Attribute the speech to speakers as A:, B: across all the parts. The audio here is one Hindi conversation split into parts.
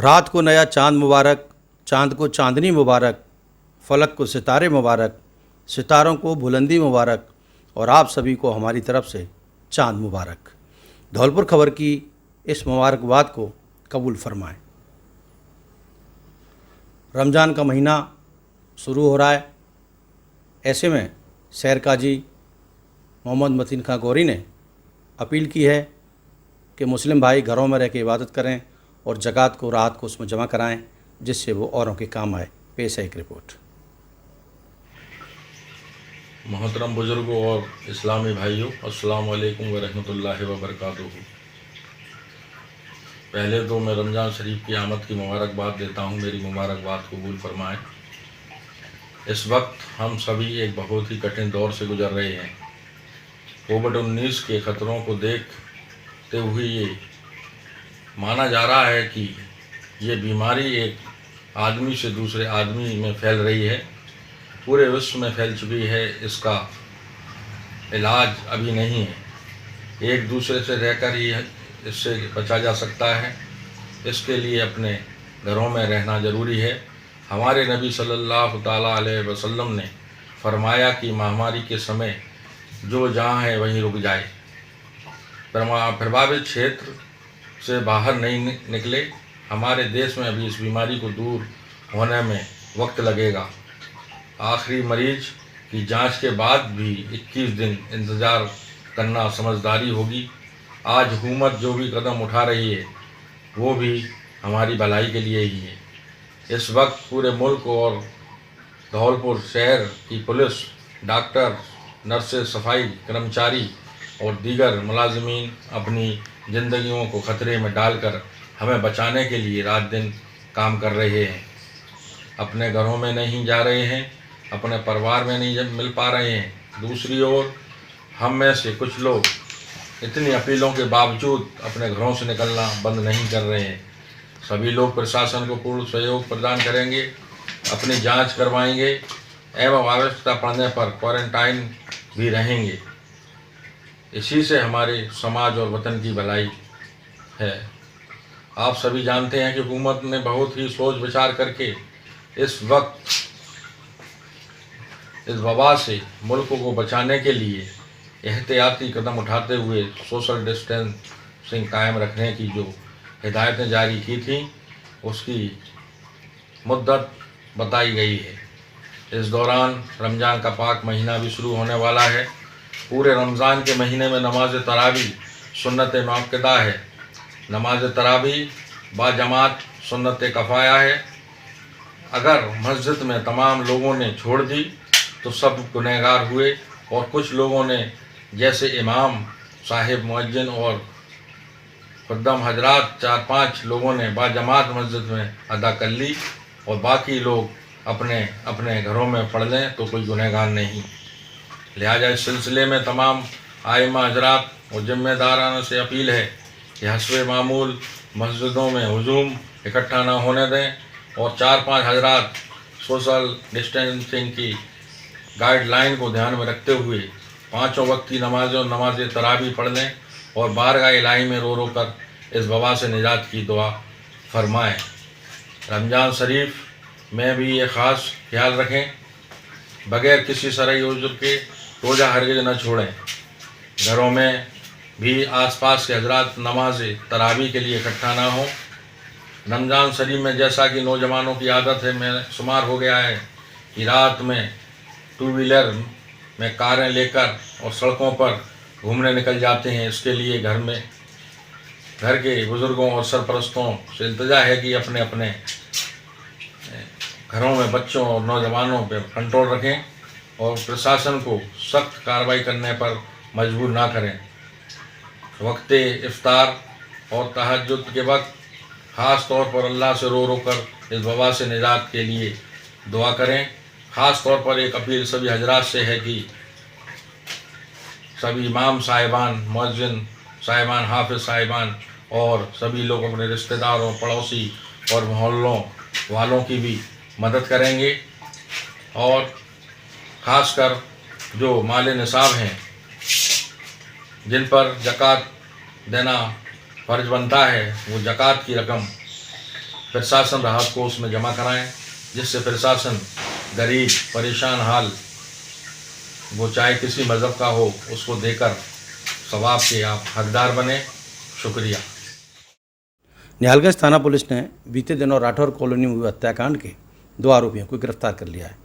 A: रात को नया चाँद मुबारक, चाँद को चांदनी मुबारक, फलक को सितारे मुबारक, सितारों को बुलंदी मुबारक और आप सभी को हमारी तरफ से चाँद मुबारक। धौलपुर खबर की इस मुबारकबाद को कबूल फरमाएं। रमज़ान का महीना शुरू हो रहा है। ऐसे में सैर काजी मोहम्मद मतीन खां गौरी ने अपील की है कि मुस्लिम भाई घरों में रह के इबादत करें और ज़कात को रात को उसमें जमा कराएं, जिससे वो औरों के काम आए। पेश है एक रिपोर्ट।
B: मोहतरम बुज़ुर्गों और इस्लामी भाइयों, अस्सलाम वालेकुम व रहमतुल्लाहि व बरकातुहू। पहले तो मैं रमज़ान शरीफ की आमद की मुबारकबाद देता हूँ। मेरी मुबारकबाद कबूल फरमाएँ। इस वक्त हम सभी एक बहुत ही कठिन दौर से गुजर रहे हैं। कोविड-19 के ख़तरों को देखते हुए ये माना जा रहा है कि ये बीमारी एक आदमी से दूसरे आदमी में फैल रही है, पूरे विश्व में फैल चुकी है। इसका इलाज अभी नहीं है। एक दूसरे से रहकर ही इससे बचा जा सकता है। इसके लिए अपने घरों में रहना ज़रूरी है। हमारे नबी सल्लल्लाहु ताला अलैहि वसल्लम ने फरमाया कि महामारी के समय जो जहाँ है वहीं रुक जाए, प्रभावित क्षेत्र से बाहर नहीं निकले। हमारे देश में अभी इस बीमारी को दूर होने में वक्त लगेगा। आखिरी मरीज की जांच के बाद भी 21 दिन इंतज़ार करना समझदारी होगी। आज हुकूमत जो भी कदम उठा रही है वो भी हमारी भलाई के लिए ही है। इस वक्त पूरे मुल्क और धौलपुर शहर की पुलिस, डॉक्टर, नर्सें, सफाई कर्मचारी और दीगर मुलाजिमीन अपनी ज़िंदगियों को ख़तरे में डालकर हमें बचाने के लिए रात दिन काम कर रहे हैं। अपने घरों में नहीं जा रहे हैं, अपने परिवार में नहीं मिल पा रहे हैं। दूसरी ओर हम में से कुछ लोग इतनी अपीलों के बावजूद अपने घरों से निकलना बंद नहीं कर रहे हैं। सभी लोग प्रशासन को पूर्ण सहयोग प्रदान करेंगे, अपनी जांच करवाएंगे एवं आवश्यकता पड़ने पर क्वारंटाइन भी रहेंगे। इसी से हमारे समाज और वतन की भलाई है। आप सभी जानते हैं कि हुकूमत ने बहुत ही सोच विचार करके इस वक्त इस वबा से मुल्क को बचाने के लिए एहतियाती कदम उठाते हुए सोशल डिस्टेंसिंग कायम रखने की जो हिदायतें जारी की थी उसकी मुद्दत बताई गई है। इस दौरान रमज़ान का पाक महीना भी शुरू होने वाला है। पूरे रमज़ान के महीने में नमाज तरावी सुन्नत मुअक्कदा है। नमाज तरावी बाजमात सुन्नत कफ़ाया है। अगर मस्जिद में तमाम लोगों ने छोड़ दी तो सब गुनहगार हुए और कुछ लोगों ने जैसे इमाम साहिब, मुअज्जिन और खुद्दम हजरात 4-5 लोगों ने बाजमात मस्जिद में अदा कर ली और बाकी लोग अपने अपने घरों में पढ़ लें तो कोई गुनहगार नहीं। लिहाजा इस सिलसिले में तमाम आइमा हजरात और ज़िम्मेदाराना से अपील है कि हस्बे मामूल मस्जिदों में हुजूम इकट्ठा ना होने दें और 4-5 हजरात सोशल डिस्टेंसिंग की गाइडलाइन को ध्यान में रखते हुए 5 वक्त की नमाज़ और नमाज तरावी पढ़ लें और बारगाह इलाही में रो रो कर इस वबा से निजात की दुआ फरमाएँ। रमज़ान शरीफ में भी ये ख़ास ख्याल रखें, बग़ैर किसी शरई उज़्र के रोज़ा हरगिज़ न छोड़ें। घरों में भी आसपास के हजरात नमाज तरावी के लिए इकट्ठा ना हों। रमज़ान शरीफ में जैसा कि नौजवानों की आदत है, में शुमार हो गया है कि रात में 2 व्हीलर में कारें लेकर और सड़कों पर घूमने निकल जाते हैं। इसके लिए घर के बुज़ुर्गों और सरपरस्तों से इल्तिजा है कि अपने अपने घरों में बच्चों और नौजवानों पर कंट्रोल रखें और प्रशासन को सख्त कार्रवाई करने पर मजबूर ना करें। वक्त इफ्तार और तहज्जुद के वक्त ख़ास तौर पर अल्लाह से रो रो कर इस वबा से निजात के लिए दुआ करें। ख़ास तौर पर एक अपील सभी हजरात से है कि सभी इमाम साहिबान, मुअज्जिन साहिबान, हाफिज़ साहिबान और सभी लोग अपने रिश्तेदारों, पड़ोसी और मोहल्लों वालों की भी मदद करेंगे और ख़ासकर जो माल निसाब हैं जिन पर ज़कात देना फ़र्ज बनता है वो ज़कात की रकम प्रशासन राहत कोष में जमा कराएं, जिससे प्रशासन गरीब परेशान हाल वो चाहे किसी मज़हब का हो उसको देकर सवाब के आप हकदार बने। शुक्रिया।
A: निहालगंज थाना पुलिस ने बीते दिनों राठौर कॉलोनी में हुए हत्याकांड के 2 आरोपियों को गिरफ्तार कर लिया है।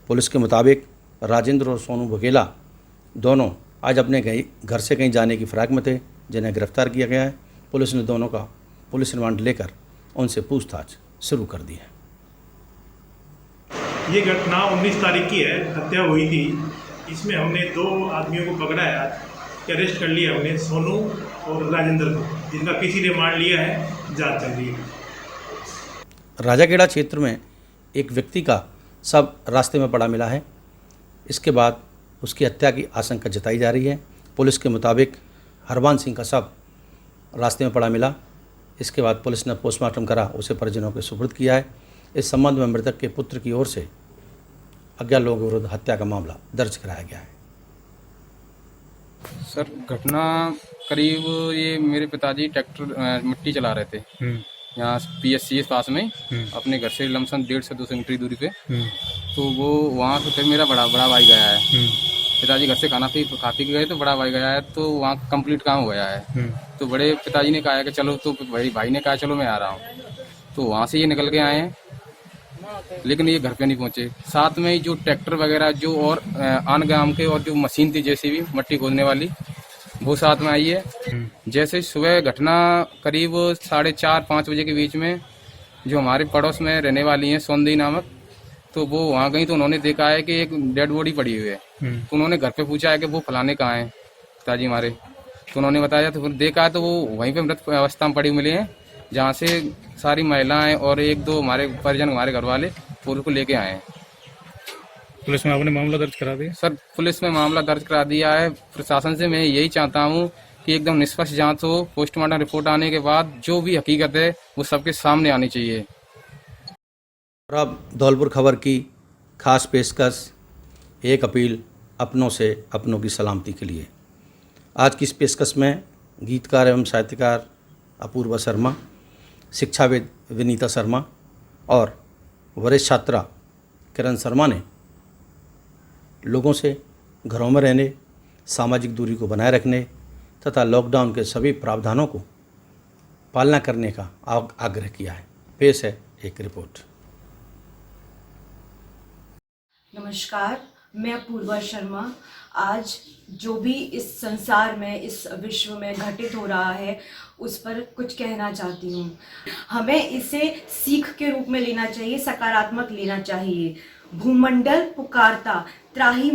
A: पुलिस के मुताबिक राजेंद्र और सोनू बघेला दोनों आज अपने घर से कहीं जाने की फिराक में थे, जिन्हें गिरफ्तार किया गया है। पुलिस ने दोनों का पुलिस रिमांड लेकर उनसे पूछताछ शुरू कर दी है।
C: ये घटना 19 तारीख की है, हत्या हुई थी। इसमें हमने 2 आदमियों को पकड़ा है, आज अरेस्ट कर लिया हमने, सोनू और राजेंद्र को, जिनका किसी ने मान लिया है, जांच चल रही है।
A: राजाखेड़ा क्षेत्र में एक व्यक्ति का शव रास्ते में पड़ा मिला है। इसके बाद उसकी हत्या की आशंका जताई जा रही है। पुलिस के मुताबिक हरबान सिंह का शव रास्ते में पड़ा मिला। इसके बाद पुलिस ने पोस्टमार्टम करा, उसे परिजनों के सुपुर्द किया है। इस संबंध में मृतक के पुत्र की ओर से अज्ञात लोगों के विरुद्ध हत्या का मामला दर्ज कराया गया है।
D: सर घटना करीब ये मेरे पिताजी ट्रैक्टर मिट्टी चला रहे थे यहाँ PSC पास में अपने घर से लमसम 150 से 200 मीटर दूरी पे। तो वो वहाँ से फिर मेरा बड़ा भाई गया है। पिताजी घर से खा पी के गए तो बड़ा भाई गया है, तो वहाँ कंप्लीट काम हो गया है। तो बड़े पिताजी ने कहा कि चलो, तो भाई ने कहा चलो मैं आ रहा हूँ। तो वहाँ से ये निकल के आए हैं, लेकिन ये घर पे नहीं पहुँचे। साथ में जो ट्रैक्टर वगैरह जो और आन गांव के और जो मशीन थी JCB मट्टी खोदने वाली, वो साथ में आई है। जैसे सुबह घटना करीब 4:30-5 बजे के बीच में जो हमारे पड़ोस में रहने वाली हैं सौंदी नामक, तो वो वहाँ गई तो उन्होंने देखा है कि एक डेड बॉडी पड़ी हुई है। तो उन्होंने घर पे पूछा है कि वो फलाने कहाँ हैं पिताजी हमारे, तो उन्होंने बताया। तो फिर देखा है तो वो वहीं पे मृत अवस्था में पड़ी मिले हैं, जहाँ से सारी महिलाएं और 1-2 हमारे परिजन हमारे घर वाले पूरे को लेके आए हैं।
C: पुलिस में आपने मामला दर्ज करा दिया?
D: सर पुलिस में मामला दर्ज करा दिया है। प्रशासन से मैं यही चाहता हूँ कि एकदम निष्पक्ष जांच हो। पोस्टमार्टम रिपोर्ट आने के बाद जो भी हकीकत है वो सबके सामने आनी चाहिए।
A: और अब धौलपुर खबर की खास पेशकश, एक अपील अपनों से अपनों की सलामती के लिए। आज की इस पेशकश में गीतकार एवं साहित्यकार अपूर्वा शर्मा, शिक्षाविद विनीता शर्मा और वरिष्ठ छात्रा किरण शर्मा ने लोगों से घरों में रहने, सामाजिक दूरी को बनाए रखने तथा लॉकडाउन के सभी प्रावधानों को पालना करने का आग्रह किया है। पेश है एक रिपोर्ट।
E: नमस्कार, मैं अपूर्वा शर्मा। आज जो भी इस संसार में, इस विश्व में घटित हो रहा है, उस पर कुछ कहना चाहती हूँ। हमें इसे सीख के रूप में लेना चाहिए, सकारात्मक लेना चाहिए। भूमंडल पुकारता त्राही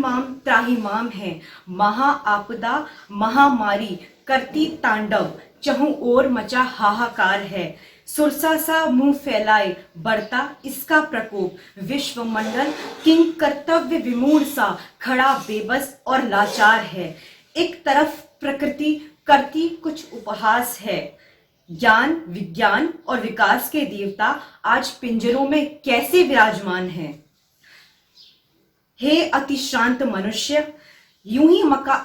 E: माम है, महा आपदा महामारी करती तांडव, चहुं ओर मचा हाहाकार है। सुरसा सा मुंह फैलाए बढ़ता इसका प्रकोप, विश्वमंडल किंग कर्तव्य विमूढ़ सा खड़ा बेबस और लाचार है। एक तरफ प्रकृति करती कुछ उपहास है, ज्ञान विज्ञान और विकास के देवता आज पिंजरों में कैसे विराजमान हैं। हे अति शांत मनुष्य, यूं ही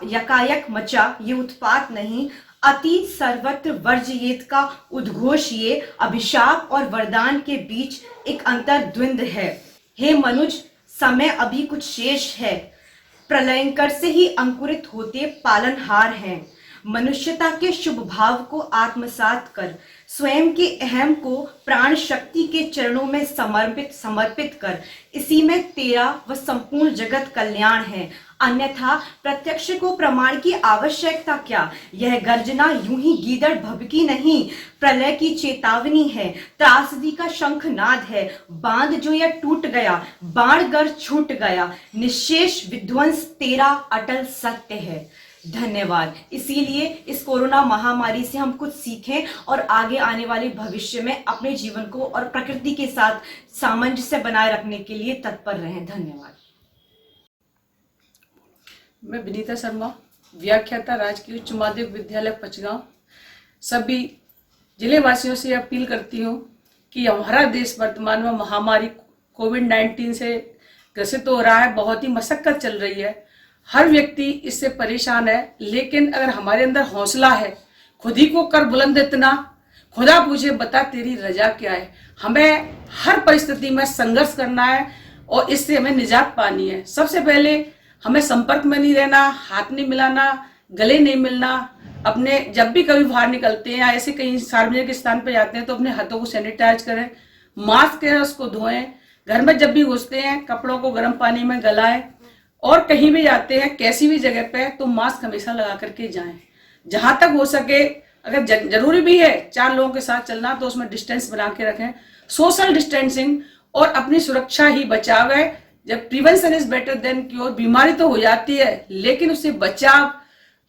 E: यकायक मचा ये उत्पात नहीं, अति सर्वत्र वर्जयेत का उद्घोष ये अभिशाप और वरदान के बीच एक अंतर द्वंद्व है। हे मनुज, समय अभी कुछ शेष है, प्रलयंकर से ही अंकुरित होते पालनहार हैं। मनुष्यता के शुभ भाव को आत्मसात कर, स्वयं के अहम को प्राण शक्ति के चरणों में समर्पित कर, इसी में तेरा व संपूर्ण जगत कल्याण है। अन्यथा प्रत्यक्ष को प्रमाण की आवश्यकता क्या। यह गर्जना यूं ही गीदड़ भभकी नहीं, प्रलय की चेतावनी है, त्रासदी का शंखनाद है। बांध जो यह टूट गया, बाण गर छूट गया, निशेष विध्वंस तेरा अटल सत्य है। धन्यवाद। इसीलिए इस कोरोना महामारी से हम कुछ सीखें और आगे आने वाले भविष्य में अपने जीवन को और प्रकृति के साथ सामंजस्य बनाए रखने के लिए तत्पर रहें। धन्यवाद।
F: मैं विनीता शर्मा, व्याख्याता, राजकीय उच्च माध्यमिक विद्यालय पचगांव। सभी जिले वासियों से अपील करती हूँ कि हमारा देश वर्तमान में महामारी कोविड-19 से ग्रसित हो रहा है। बहुत ही मशक्कत चल रही है, हर व्यक्ति इससे परेशान है। लेकिन अगर हमारे अंदर हौसला है, खुद ही को कर बुलंद इतना, खुदा पूछे बता तेरी रजा क्या है। हमें हर परिस्थिति में संघर्ष करना है और इससे हमें निजात पानी है। सबसे पहले हमें संपर्क में नहीं रहना, हाथ नहीं मिलाना, गले नहीं मिलना। अपने जब भी कभी बाहर निकलते हैं या ऐसे कहीं सार्वजनिक स्थान पर जाते हैं तो अपने हाथों को सैनिटाइज करें, मास्क है उसको धोएं, घर में जब भी घुसते हैं कपड़ों को गर्म पानी में गलाएं और कहीं भी जाते हैं कैसी भी जगह पे तो मास्क हमेशा लगा करके जाएं। जहां तक हो सके अगर जरूरी भी है 4 लोगों के साथ चलना तो उसमें डिस्टेंस बना के रखें, सोशल डिस्टेंसिंग और अपनी सुरक्षा ही बचाव है। जब prevention is better than cure, बीमारी तो हो जाती है लेकिन उससे बचाव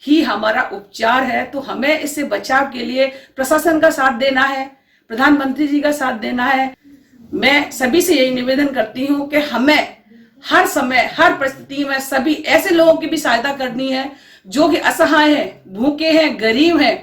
F: ही हमारा उपचार है। तो हमें इससे बचाव के लिए प्रशासन का साथ देना है, प्रधानमंत्री जी का साथ देना है। मैं सभी से यही निवेदन करती हूँ कि हमें हर समय हर परिस्थिति में सभी ऐसे लोगों की भी सहायता करनी है जो कि असहाय हैं, भूखे हैं, गरीब हैं।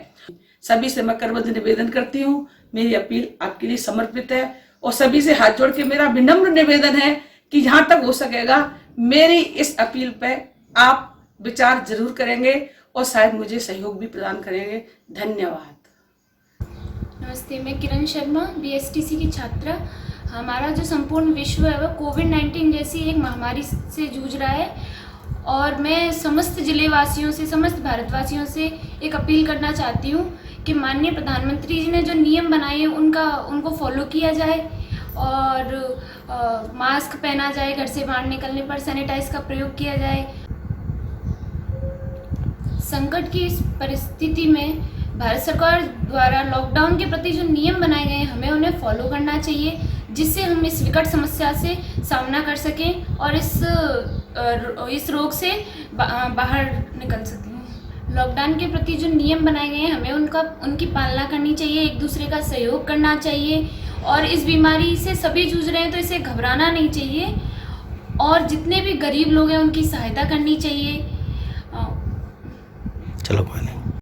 F: सभी से मैं करबद्ध निवेदन करती हूँ, मेरी अपील आपके लिए समर्पित है और सभी से हाथ जोड़ के मेरा विनम्र निवेदन है कि जहां तक हो सकेगा मेरी इस अपील पे आप विचार जरूर करेंगे और शायद मुझे सहयोग भी प्रदान करेंगे। धन्यवाद।
G: नमस्ते, मैं किरण शर्मा BSTC की छात्रा। हमारा जो संपूर्ण विश्व है वह कोविड-19 जैसी एक महामारी से जूझ रहा है और मैं समस्त जिलेवासियों से, समस्त भारतवासियों से एक अपील करना चाहती हूँ कि माननीय प्रधानमंत्री जी ने जो नियम बनाए हैं उनको फॉलो किया जाए और मास्क पहना जाए, घर से बाहर निकलने पर सैनिटाइज का प्रयोग किया जाए। संकट की इस परिस्थिति में भारत सरकार द्वारा लॉकडाउन के प्रति जो नियम बनाए गए हैं हमें उन्हें फॉलो करना चाहिए जिससे हम इस विकट समस्या से सामना कर सकें और इस रोग से बाहर निकल सकें। लॉकडाउन के प्रति जो नियम बनाए गए हैं हमें उनकी पालना करनी चाहिए, एक दूसरे का सहयोग करना चाहिए और इस बीमारी से सभी जूझ रहे हैं तो इसे घबराना नहीं चाहिए और जितने भी गरीब लोग हैं उनकी सहायता करनी चाहिए।
A: चलो